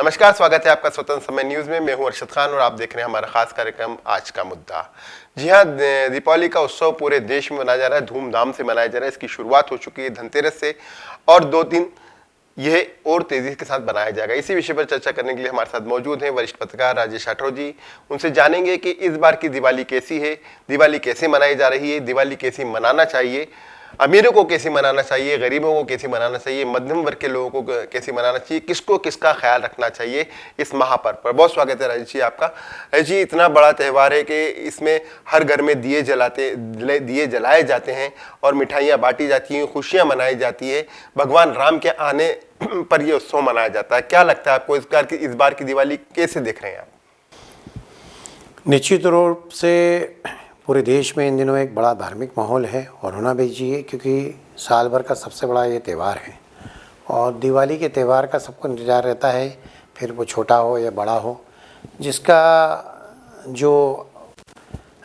नमस्कार, स्वागत है आपका स्वतंत्र समय न्यूज में। मैं हूं अरशद खान और आप देख रहे हैं हमारा खास कार्यक्रम आज का मुद्दा। जी हां, दीपावली का उत्सव पूरे देश में मनाया जा रहा है, धूमधाम से मनाया जा रहा है। इसकी शुरुआत हो चुकी है धनतेरस से और 2 दिन यह और तेजी के साथ बनाया जाएगा। इसी विषय पर चर्चा करने के लिए हमारे साथ मौजूद हैं वरिष्ठ पत्रकार राजेश राठौर जी। उनसे जानेंगे कि इस बार की दिवाली कैसी है, दिवाली कैसे मनाई जा रही है, दिवाली कैसे मनाना चाहिए, अमीरों को कैसे मनाना चाहिए, गरीबों को कैसे मनाना चाहिए, मध्यम वर्ग के लोगों को कैसे मनाना चाहिए, किसको किसका ख्याल रखना चाहिए इस महापर्व पर। बहुत स्वागत है राजेश जी आपका। राजेश जी, इतना बड़ा त्यौहार है कि इसमें हर घर में दिए जलाए जाते हैं और मिठाइयाँ बांटी जाती हैं, खुशियाँ मनाई जाती है, भगवान राम के आने पर यह उत्सव मनाया जाता है। क्या लगता है आपको इस बार की दिवाली कैसे देख रहे हैं आप? निश्चित रूप से पूरे देश में इन दिनों एक बड़ा धार्मिक माहौल है और होना भी चाहिए, क्योंकि साल भर का सबसे बड़ा ये त्यौहार है और दिवाली के त्यौहार का सबको इंतज़ार रहता है, फिर वो छोटा हो या बड़ा हो। जिसका जो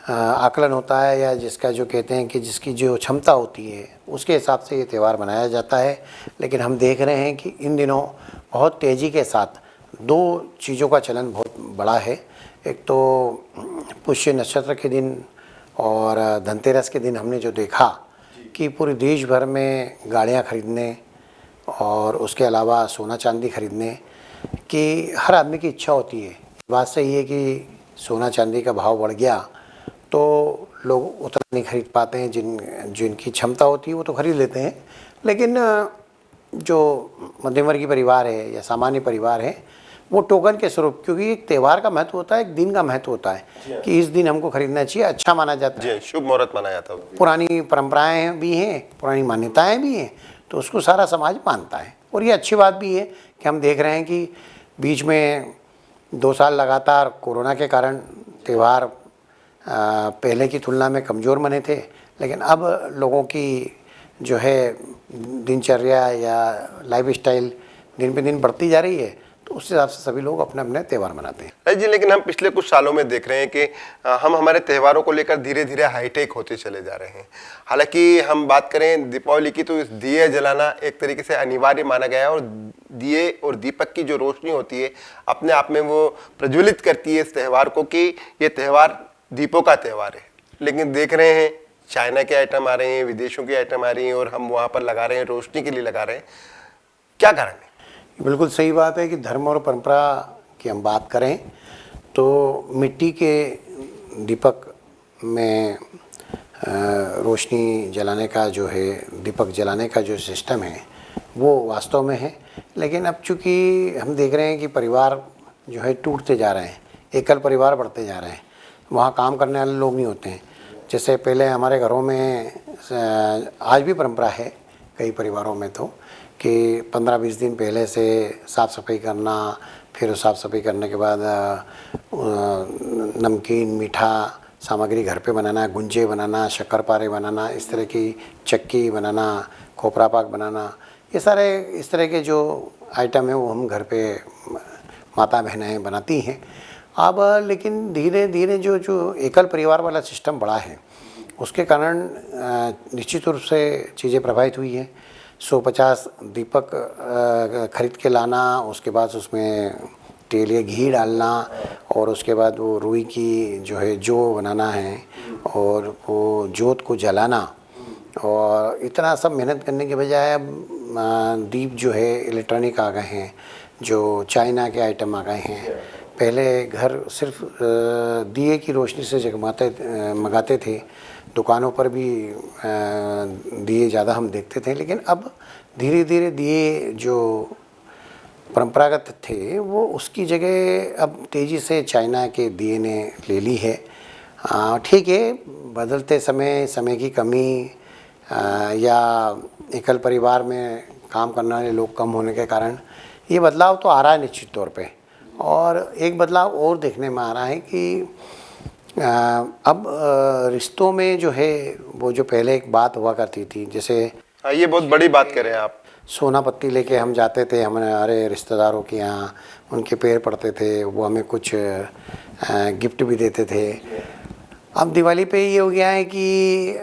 आकलन होता है या जिसका जो कहते हैं कि जिसकी जो क्षमता होती है उसके हिसाब से ये त्यौहार मनाया जाता है। लेकिन हम देख रहे हैं कि इन दिनों बहुत तेज़ी के साथ दो चीज़ों का चलन बहुत बड़ा है। एक तो पुष्य नक्षत्र के दिन और धनतेरस के दिन हमने जो देखा कि पूरे देश भर में गाड़ियां खरीदने और उसके अलावा सोना चांदी खरीदने की हर आदमी की इच्छा होती है। बात सही है कि सोना चांदी का भाव बढ़ गया तो लोग उतना नहीं खरीद पाते हैं, जिनकी क्षमता होती है वो तो खरीद लेते हैं। लेकिन जो मध्यमवर्गीय परिवार है या सामान्य परिवार है वो टोकन के स्वरूप, क्योंकि एक त्यौहार का महत्व होता है, एक दिन का महत्व होता है कि इस दिन हमको खरीदना चाहिए, अच्छा माना जाता है, शुभ मुहूर्त माना जाता है, पुरानी परंपराएं भी हैं, पुरानी मान्यताएं भी हैं, तो उसको सारा समाज मानता है। और ये अच्छी बात भी है कि हम देख रहे हैं कि बीच में 2 साल लगातार कोरोना के कारण त्यौहार पहले की तुलना में कमज़ोर बने थे, लेकिन अब लोगों की जो है दिनचर्या या लाइफस्टाइल दिन पे दिन बढ़ती जा रही है, तो उस हिसाब से सभी लोग अपने अपने त्यौहार मनाते हैं। जी, लेकिन हम पिछले कुछ सालों में देख रहे हैं कि हम हमारे त्यौहारों को लेकर धीरे धीरे हाईटेक होते चले जा रहे हैं। हालांकि हम बात करें दीपावली की तो इस दिए जलाना एक तरीके से अनिवार्य माना गया है और दिए और दीपक की जो रोशनी होती है अपने आप में वो प्रज्वलित करती है इस त्यौहार को कि ये त्यौहार दीपों का त्यौहार है। लेकिन देख रहे हैं चाइना के आइटम आ रहे हैं, विदेशों के आइटम आ रही हैं और हम वहाँ पर लगा रहे हैं, रोशनी के लिए लगा रहे हैं। क्या कारण है? बिल्कुल सही बात है कि धर्म और परंपरा की हम बात करें तो मिट्टी के दीपक में रोशनी जलाने का जो है, दीपक जलाने का जो सिस्टम है वो वास्तव में है। लेकिन अब चूँकि हम देख रहे हैं कि परिवार जो है टूटते जा रहे हैं, एकल परिवार बढ़ते जा रहे हैं, वहाँ काम करने वाले लोग नहीं होते हैं। जैसे पहले हमारे घरों में आज भी परंपरा है कई परिवारों में तो कि 15-20 दिन पहले से साफ़ सफाई करना, फिर साफ़ सफाई करने के बाद नमकीन मीठा सामग्री घर पे बनाना, गुंजे बनाना, शक्करपारे बनाना, इस तरह की चक्की बनाना, खोपरा पाक बनाना, ये सारे इस तरह के जो आइटम है वो हम घर पे माता बहनें बनाती हैं। अब लेकिन धीरे धीरे जो एकल परिवार वाला सिस्टम बड़ा है उसके कारण निश्चित रूप से चीज़ें प्रभावित हुई हैं। 150 दीपक खरीद के लाना, उसके बाद उसमें तेल या घी डालना और उसके बाद वो रुई की जो है जो बनाना है और वो जोत को जलाना, और इतना सब मेहनत करने के बजाय अब दीप जो है इलेक्ट्रॉनिक आ गए हैं, जो चाइना के आइटम आ गए हैं। पहले घर सिर्फ दिए की रोशनी से मंगाते थे, दुकानों पर भी दिए ज़्यादा हम देखते थे। लेकिन अब धीरे धीरे दिए जो परंपरागत थे वो उसकी जगह अब तेज़ी से चाइना के दिए ने ले ली है। ठीक है, बदलते समय की कमी या एकल परिवार में काम करने वाले लोग कम होने के कारण ये बदलाव तो आ रहा है निश्चित तौर पे। और एक बदलाव और देखने में आ रहा है कि अब रिश्तों में जो है वो जो पहले एक बात हुआ करती थी, जैसे ये बहुत बड़ी बात करें आप, सोना पत्ती लेके हम जाते थे हमारे रिश्तेदारों के यहाँ, उनके पैर पड़ते थे, वो हमें कुछ गिफ्ट भी देते थे। अब दिवाली पे ये हो गया है कि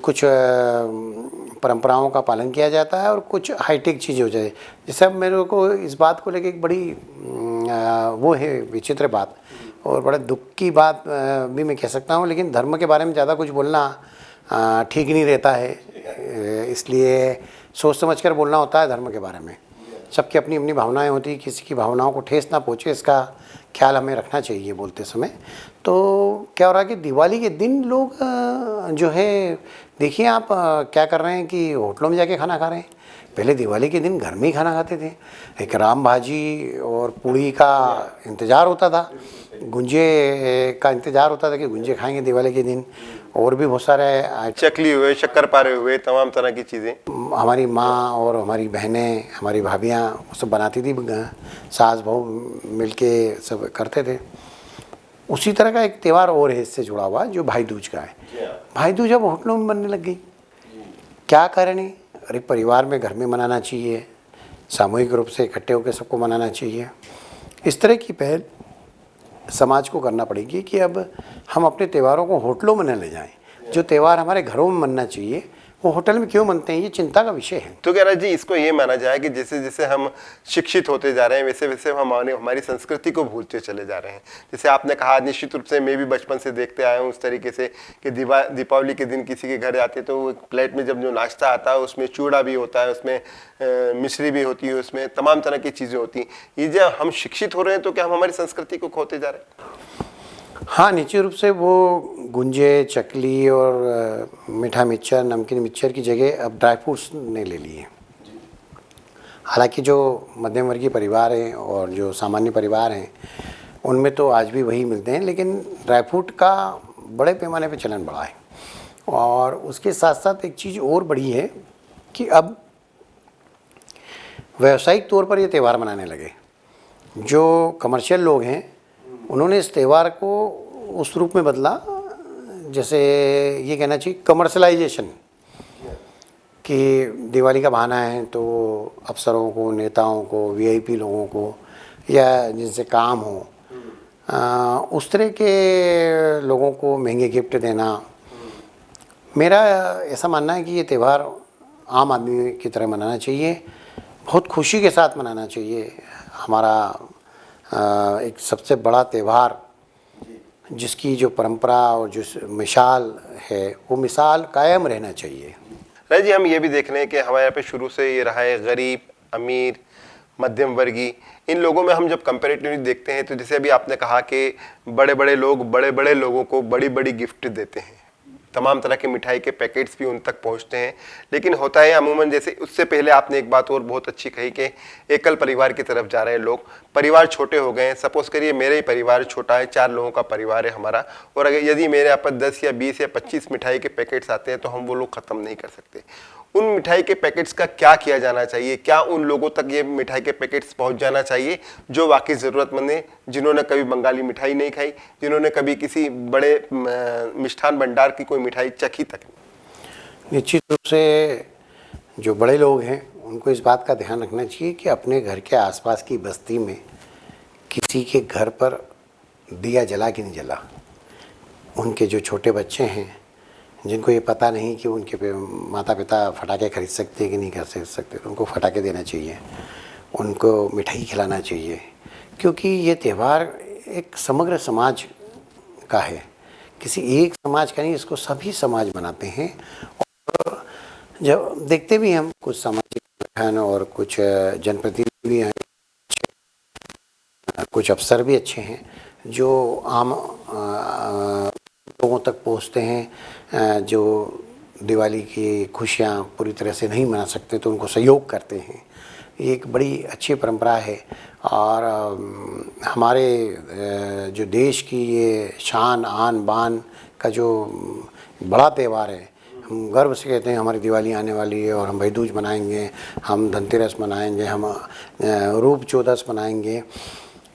कुछ परंपराओं का पालन किया जाता है और कुछ हाईटेक चीज़ें हो जाए। जैसे अब मेरे को इस बात को लेके एक बड़ी वो है विचित्र बात और बड़ा दुख की बात भी मैं कह सकता हूँ, लेकिन धर्म के बारे में ज़्यादा कुछ बोलना ठीक नहीं रहता है, इसलिए सोच समझ कर बोलना होता है धर्म के बारे में। सबकी अपनी अपनी भावनाएं होती हैं, किसी की भावनाओं को ठेस ना पहुँचे इसका ख्याल हमें रखना चाहिए बोलते समय। तो क्या हो रहा है कि दिवाली के दिन लोग जो है, देखिए आप क्या कर रहे हैं कि होटलों में जाके खाना खा रहे हैं। पहले दिवाली के दिन घर में ही खाना खाते थे, एक राम भाजी और पूड़ी का इंतज़ार होता था, गुंजे का इंतज़ार होता था कि गुंजे खाएंगे दिवाली के दिन, और भी बहुत सारे चकली हुए, शक्करपारे हुए, तमाम तरह की चीज़ें हमारी माँ और हमारी बहनें, हमारी भाभियाँ सब बनाती थी, सास बहू मिलके सब करते थे। उसी तरह का एक त्यौहार और है इससे जुड़ा हुआ जो भाई दूज का है। भाई दूज अब होटलों में बनने लग गई, क्या कारण है? अरे परिवार में घर में मनाना चाहिए, सामूहिक रूप से इकट्ठे होकर सबको मनाना चाहिए। इस तरह की पहल समाज को करना पड़ेगी कि अब हम अपने त्योहारों को होटलों में न ले जाएं। जो त्यौहार हमारे घरों में मनना चाहिए वो होटल में क्यों मनते हैं, ये चिंता का विषय है। तो कह रहा जी, इसको ये माना जाए कि जैसे जैसे हम शिक्षित होते जा रहे हैं वैसे वैसे हम हमारी संस्कृति को भूलते चले जा रहे हैं। जैसे आपने कहा, निश्चित रूप से मैं भी बचपन से देखते आया हूँ उस तरीके से कि दीपावली के दिन किसी के घर जाते तो वो प्लेट में जब जो नाश्ता आता है उसमें चूड़ा भी होता है, उसमें मिश्री भी होती है, उसमें तमाम तरह की चीज़ें होती हैं। ये जब हम शिक्षित हो रहे हैं तो क्या हम हमारी संस्कृति को खोते जा रहे हैं? हाँ, निश्चित रूप से वो गुंजे, चकली और मीठा मिक्सचर, नमकीन मिक्सचर की जगह अब ड्राई फ्रूट्स ने ले ली है। हालांकि जो मध्यम वर्गीय परिवार हैं और जो सामान्य परिवार हैं उनमें तो आज भी वही मिलते हैं, लेकिन ड्राई फ्रूट का बड़े पैमाने पे चलन बढ़ा है। और उसके साथ साथ एक चीज़ और बड़ी है कि अब व्यावसायिक तौर पर ये त्यौहार मनाने लगे। जो कमर्शियल लोग हैं उन्होंने इस त्यौहार को उस रूप में बदला, जैसे ये कहना चाहिए कमर्शलाइजेशन, कि दिवाली का बहाना है तो अफसरों को, नेताओं को, वीआईपी लोगों को या जिनसे काम हो उस तरह के लोगों को महंगे गिफ्ट देना। मेरा ऐसा मानना है कि ये त्यौहार आम आदमी की तरह मनाना चाहिए, बहुत खुशी के साथ मनाना चाहिए। हमारा एक सबसे बड़ा त्यौहार जिसकी जो परंपरा और जो मिसाल है वो मिसाल कायम रहना चाहिए। राय जी, हम ये भी देख रहे हैं कि हमारे यहाँ पे शुरू से ये रहा है, गरीब, अमीर, मध्यम वर्गीय, इन लोगों में हम जब कंपैरेटिवली देखते हैं तो जैसे अभी आपने कहा कि बड़े बड़े लोग बड़े बड़े लोगों को बड़ी बड़ी गिफ्ट देते हैं, तमाम तरह के मिठाई के पैकेट्स भी उन तक पहुंचते हैं। लेकिन होता है अमूमन, जैसे उससे पहले आपने एक बात और बहुत अच्छी कही कि एकल परिवार की तरफ जा रहे हैं लोग, परिवार छोटे हो गए हैं। सपोज करिए मेरे ही परिवार छोटा है, 4 लोगों का परिवार है हमारा, और अगर यदि मेरे यहाँ पर 10 या 20 या 25 मिठाई के पैकेट्स आते हैं तो हम वो लोग ख़त्म नहीं कर सकते। उन मिठाई के पैकेट्स का क्या किया जाना चाहिए? क्या उन लोगों तक ये मिठाई के पैकेट्स पहुंच जाना चाहिए जो वाकई ज़रूरतमंद हैं, जिन्होंने कभी बंगाली मिठाई नहीं खाई, जिन्होंने कभी किसी बड़े मिष्ठान भंडार की कोई मिठाई चखी तक नहीं? निश्चित रूप से जो बड़े लोग हैं उनको इस बात का ध्यान रखना चाहिए कि अपने घर के आसपास की बस्ती में किसी के घर पर दिया जला कि नहीं जला। उनके जो छोटे बच्चे हैं जिनको ये पता नहीं कि उनके माता पिता फटाके खरीद सकते हैं कि नहीं खरीद सकते, तो उनको फटाके देना चाहिए, उनको मिठाई खिलाना चाहिए, क्योंकि ये त्यौहार एक समग्र समाज का है, किसी एक समाज का नहीं, इसको सभी समाज मनाते हैं। और जब देखते भी हम कुछ सामाजिक संगठन और कुछ जनप्रतिनिधि भी हैं, कुछ अफसर भी अच्छे हैं जो आम लोगों तक पहुंचते हैं, जो दिवाली की खुशियां पूरी तरह से नहीं मना सकते तो उनको सहयोग करते हैं। ये एक बड़ी अच्छी परंपरा है और हमारे जो देश की ये शान आन बान का जो बड़ा त्यौहार है, हम गर्व से कहते हैं हमारी दिवाली आने वाली है और हम भाई दूज मनाएंगे, हम धनतेरस मनाएंगे, हम रूप चौदस मनाएंगे।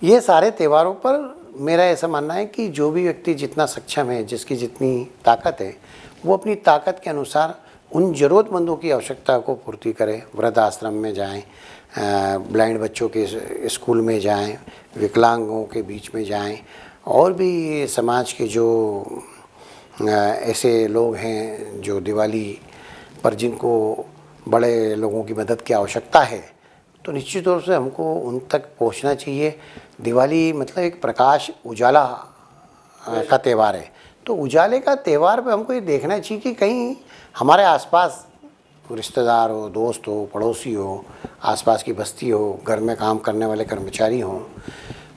ये सारे त्योहारों पर मेरा ऐसा मानना है कि जो भी व्यक्ति जितना सक्षम है, जिसकी जितनी ताकत है, वो अपनी ताकत के अनुसार उन ज़रूरतमंदों की आवश्यकता को पूर्ति करे। वृद्ध आश्रम में जाएं, ब्लाइंड बच्चों के स्कूल में जाएं, विकलांगों के बीच में जाएं, और भी समाज के जो ऐसे लोग हैं जो दिवाली पर जिनको बड़े लोगों की मदद की आवश्यकता है, तो निश्चित तौर से हमको उन तक पहुंचना चाहिए। दिवाली मतलब एक प्रकाश उजाला का त्यौहार है, तो उजाले का त्यौहार पे हमको ये देखना चाहिए कि कहीं हमारे आसपास रिश्तेदार हो, दोस्त हो, पड़ोसी हो, आसपास की बस्ती हो, घर में काम करने वाले कर्मचारी हों,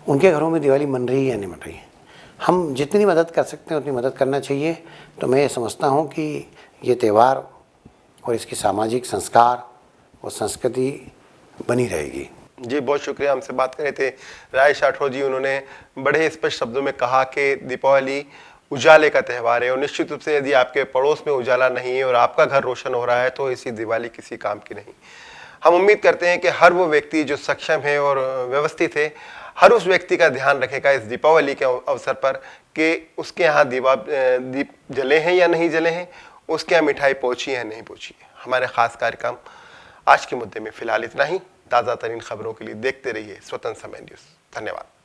उनके घरों में दिवाली मन रही है या नहीं मन रही है। हम जितनी मदद कर सकते हैं उतनी मदद करना चाहिए। तो मैं ये समझता हूँ कि ये त्यौहार और इसकी सामाजिक संस्कार और संस्कृति बनी रहेगी। जी बहुत शुक्रिया, हमसे बात कर रहे थे राय राठौर जी। उन्होंने बड़े स्पष्ट शब्दों में कहा कि दीपावली उजाले का त्यौहार है और निश्चित रूप से यदि आपके पड़ोस में उजाला नहीं है और आपका घर रोशन हो रहा है तो ऐसी दिवाली किसी काम की नहीं। हम उम्मीद करते हैं कि हर वो व्यक्ति जो सक्षम है और व्यवस्थित है, हर उस व्यक्ति का ध्यान रखेगा इस दीपावली के अवसर पर कि उसके यहाँ दीप जले हैं या नहीं जले हैं, उसके यहाँ मिठाई पहुँची है नहीं पहुँची है। हमारे खास कार्यक्रम आज के मुद्दे में फिलहाल इतना ही। ताज़ा तरीन खबरों के लिए देखते रहिए स्वतंत्र समय न्यूज़। धन्यवाद।